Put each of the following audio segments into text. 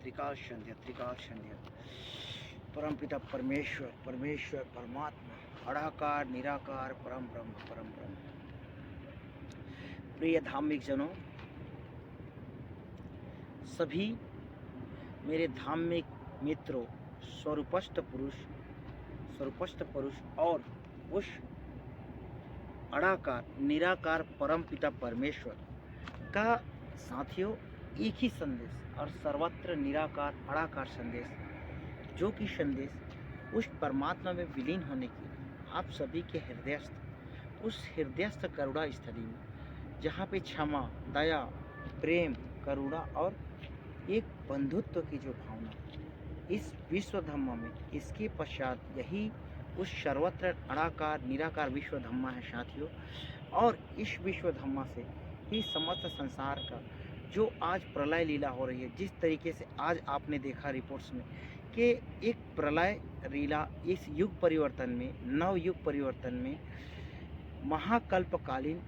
त्रिकाल संध्या त्रिकाल संध्या। परमपिता परमेश्वर परमेश्वर परमात्मा अड़ाकार निराकार परम ब्रह्म परम ब्रह्म। प्रिय धार्मिक जनों, सभी मेरे धार्मिक मित्रों, स्वरूपस्थ पुरुष और उस अड़ाकार निराकार परम पिता परमेश्वर का साथियों एक ही संदेश और सर्वत्र निराकार अड़ाकार संदेश, जो कि संदेश उस परमात्मा में विलीन होने की आप सभी के हृदयस्थ, उस हृदयस्थ करुणा स्थली में, जहाँ पे क्षमा, दया, प्रेम, करुणा और एक बंधुत्व की जो भावना इस विश्व धम्म में, इसके पश्चात यही उस सर्वत्र अड़ाकार निराकार विश्व धम्मा है साथियों। और इस विश्व धम्मा से ही समस्त संसार का जो आज प्रलय लीला हो रही है, जिस तरीके से आज आपने देखा रिपोर्ट्स में कि एक प्रलय लीला इस युग परिवर्तन में, नव युग परिवर्तन में महाकल्पकालीन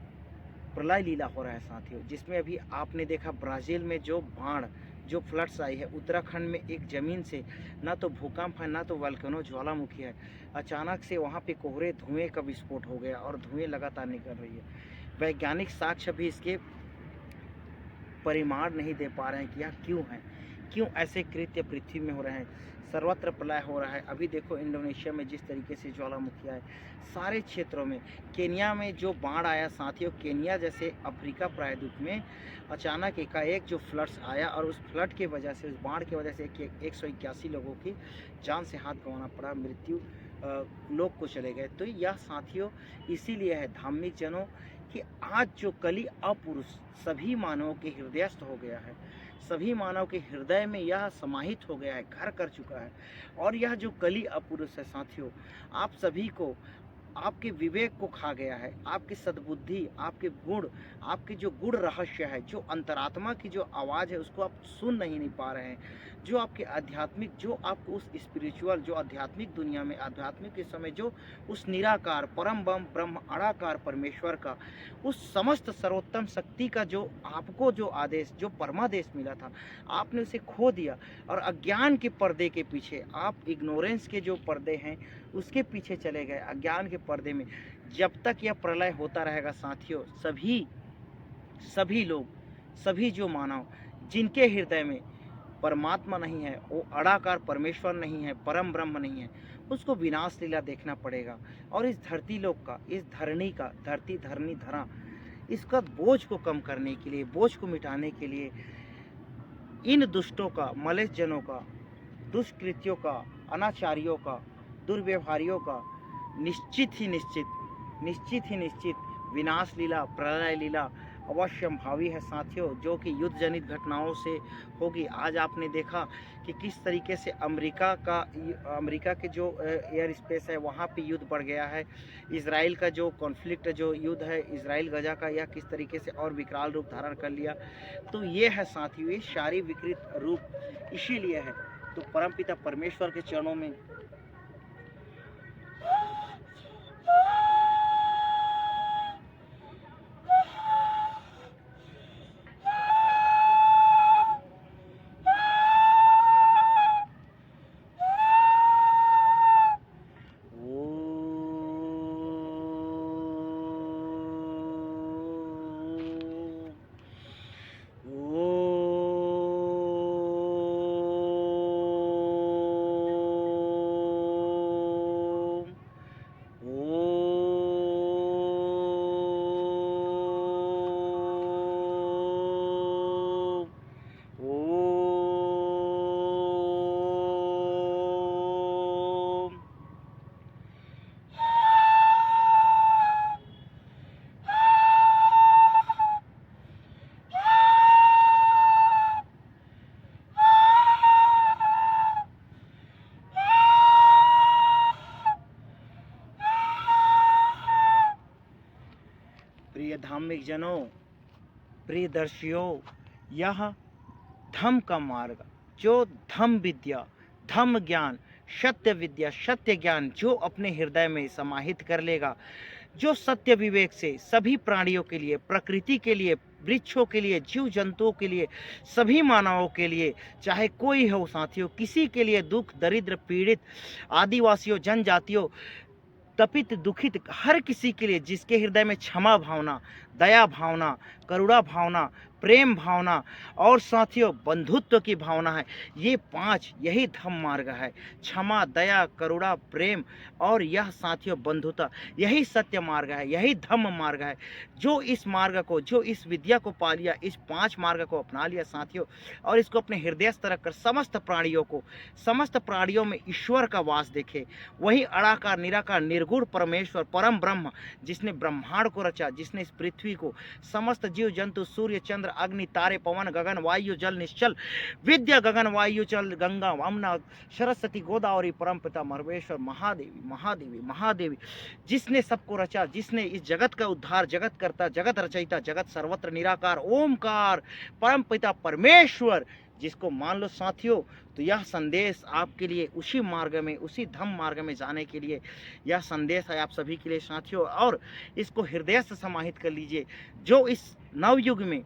प्रलय लीला हो रहा है साथियों, जिसमें अभी आपने देखा ब्राज़ील में जो बाढ़, जो फ्लड्स आई है, उत्तराखंड में एक ज़मीन से ना तो भूकंप है ना तो वल्केनो ज्वालामुखी है, अचानक से वहाँ पे कोहरे धुएं का विस्फोट हो गया और धुएं लगातार निकल रही है। वैज्ञानिक साक्ष्य भी इसके परिमाण नहीं दे पा रहे हैं कि यह क्यों है, क्यों ऐसे कृत्य पृथ्वी में हो रहे हैं, सर्वत्र प्रलय हो रहा है। अभी देखो इंडोनेशिया में जिस तरीके से ज्वालामुखी आए, सारे क्षेत्रों में, केनिया में जो बाढ़ आया साथियों, केनिया जैसे अफ्रीका प्रायद्वीप में अचानक एकाएक जो फ्लड्स आया और उस फ्लड की वजह से, उस बाढ़ की वजह से 181 लोगों की जान से हाथ गंवाना पड़ा, मृत्यु लोग को चले गए। तो यह साथियों इसीलिए है धार्मिक जनों कि आज जो कली अपुरुष सभी मानवों के हृदयस्थ हो गया है, सभी मानव के हृदय में यह समाहित हो गया है, घर कर चुका है। और यह जो कली अपुरुष है साथियों, आप सभी को, आपके विवेक को खा गया है, आपकी सद्बुद्धि, आपके गुण, आपके जो गुण रहस्य है, जो अंतरात्मा की जो आवाज़ है, उसको आप सुन नहीं पा रहे हैं। जो आपके आध्यात्मिक, जो आपको उस स्पिरिचुअल, जो आध्यात्मिक दुनिया में, आध्यात्मिक के समय जो उस निराकार परम ब्रह्म अड़ाकार परमेश्वर का, उस समस्त सर्वोत्तम शक्ति का जो आपको जो आदेश, जो परमादेश मिला था, आपने उसे खो दिया और अज्ञान के पर्दे के पीछे, आप इग्नोरेंस के जो पर्दे हैं उसके पीछे चले गए, अज्ञान के पर्दे में। जब तक यह प्रलय होता रहेगा साथियों, सभी लोग, सभी जो मानव जिनके हृदय में परमात्मा नहीं है, वो अड़ाकार परमेश्वर नहीं है, परम ब्रह्म नहीं है, उसको विनाश लीला देखना पड़ेगा। और इस धरती लोक का, इस धरणी का, धरती धरणी धरा, इसका बोझ को कम करने के लिए, बोझ को मिटाने के लिए, इन दुष्टों का, मलेच्छ जनों का, दुष्कृत्यों का, अनाचारियों का, दुर्व्यवहारियों का निश्चित ही निश्चित विनाश लीला, प्रलय लीला अवश्य भावी है साथियों, जो कि युद्ध जनित घटनाओं से होगी। आज आपने देखा कि किस तरीके से अमेरिका के जो एयर स्पेस है वहाँ पे युद्ध बढ़ गया है। इजराइल का जो कॉन्फ्लिक्ट, जो युद्ध है इजराइल गजा का, यह किस तरीके से और विकराल रूप धारण कर लिया। तो ये है साथियों, ये सारी विकृत रूप इसीलिए है। तो परमपिता परमेश्वर के चरणों में प्रिय धार्मिक जनों, प्रिय दर्शियों, यह धम्म का मार्ग, जो धम्म विद्या, धम्म ज्ञान, सत्य विद्या, सत्य ज्ञान जो अपने हृदय में समाहित कर लेगा, जो सत्य विवेक से सभी प्राणियों के लिए, प्रकृति के लिए, वृक्षों के लिए, जीव जंतुओं के लिए, सभी मानवों के लिए, चाहे कोई हो साथियों, किसी के लिए दुख, दरिद्र, पीड़ित, आदिवासियों, जनजातियों, तपित, दुखित, हर किसी के लिए जिसके हृदय में क्षमा भावना, दया भावना, करुणा भावना, प्रेम भावना और साथियों बंधुत्व की भावना है, ये 5 यही धम्म मार्ग है। क्षमा, दया, करुणा, प्रेम और यह साथियों बंधुता, यही सत्य मार्ग है, यही धम्म मार्ग है। जो इस मार्ग को, जो इस विद्या को पा लिया, इस 5 मार्ग को अपना लिया साथियों, और इसको अपने हृदयस्थ रखकर समस्त प्राणियों को, समस्त प्राणियों में ईश्वर का वास देखे, वही अड़ाकार, निराकार, निर्गुण परमेश्वर, परम ब्रह्म, जिसने ब्रह्मांड को रचा, जिसने इस पृथ्वी को, समस्त जीव जंतु, सूर्य, चंद्र, अग्नि, तारे, पवन, गगन, वायु, जल, निश्चल, विद्या, गगन, वायु, जल, गंगा, यमुना, सरस्वती, गोदावरी, परमपिता, महेश्वर, महादेवी, महादेवी, महादेवी, जिसने सबको रचा, जिसने इस जगत का उद्धार, जगत करता, जगत रचयिता, जगत सर्वत्र निराकार, ओमकार, परमपिता, परमेश्वर, जिसको मान लो साथियों, तो यह संदेश आपके लिए उसी मार्ग में, उसी धम्म मार्ग में जाने के लिए यह संदेश है आप सभी के लिए साथियों। और इसको हृदय से समाहित कर लीजिए। जो इस नवयुग में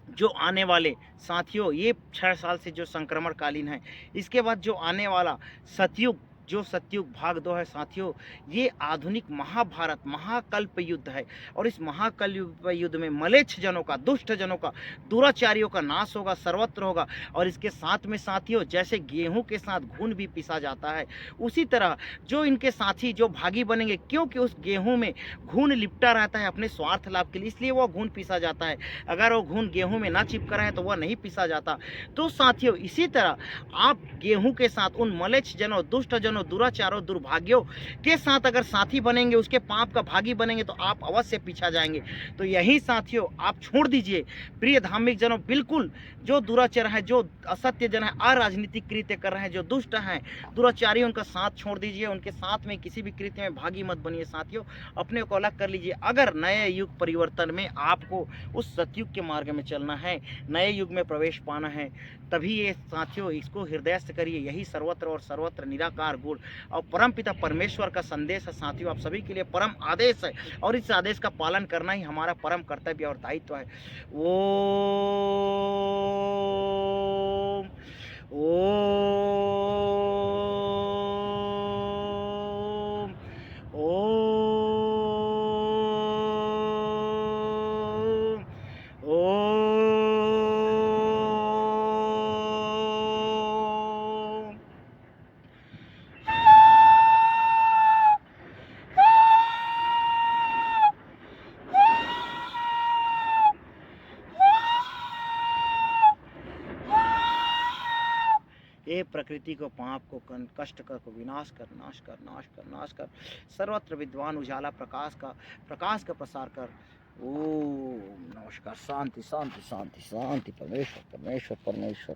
जो आने वाले साथियों, ये 6 साल से जो संक्रमण कालीन है, इसके बाद जो आने वाला सतयुग, जो सतयुग भाग 2 है साथियों, ये आधुनिक महाभारत, महाकल्प युद्ध है। और इस महाकल्प युद्ध में मलेच्छ जनों का, दुष्ट जनों का, दुराचारियों का नाश होगा, सर्वत्र होगा। और इसके साथ में साथियों, जैसे गेहूं के साथ घून भी पिसा जाता है, उसी तरह जो इनके साथी जो भागी बनेंगे, क्योंकि उस गेहूं में घून लिपटा रहता है अपने स्वार्थ लाभ के लिए, इसलिए वह घून पिसा जाता है। अगर वो घून गेहूं में ना चिपका रहे तो वह नहीं पिसा जाता। तो साथियों, इसी तरह आप गेहूं के साथ उन मलेच्छ जनों, दुष्ट जनों, दुराचारों, दुर्भाग्यों के साथ अगर साथी बनेंगे, उसके पाप का भागी बनेंगे, तो आप अवश्य पीछा जाएंगे। तो यही साथियों आप छोड़ दीजिए प्रिय धार्मिक जनों, बिल्कुल जो दुराचार है, जो असत्य जन है, अराजनीतिक कृत्य कर रहे हैं, जो दुष्ट हैं, दुराचारी, उनका साथ छोड़ दीजिए। उनके साथ में किसी भी कृत्य में भागी मत बनिए साथियों, अपने को अलग कर लीजिए। अगर नए युग परिवर्तन में आपको उस सतयुग के मार्ग में चलना है, नए युग में प्रवेश पाना है, तभी ये साथियों इसको हृदयस्थ करिए। यही सर्वत्र और सर्वत्र निराकार गुण और परमपिता परमेश्वर का संदेश है साथियों, आप सभी के लिए परम आदेश है, और इस आदेश का पालन करना ही हमारा परम कर्तव्य और दायित्व है। ओम ओम ओम ओम। ये प्रकृति को, पाप को, कष्ट कर को विनाश कर, नाश कर, नाश कर, नाश कर, सर्वत्र विद्वान उजाला प्रकाश का प्रसार कर। ओम नमस्कार। शांति शांति शांति शांति। परमेश्वर परमेश्वर परमेश्वर।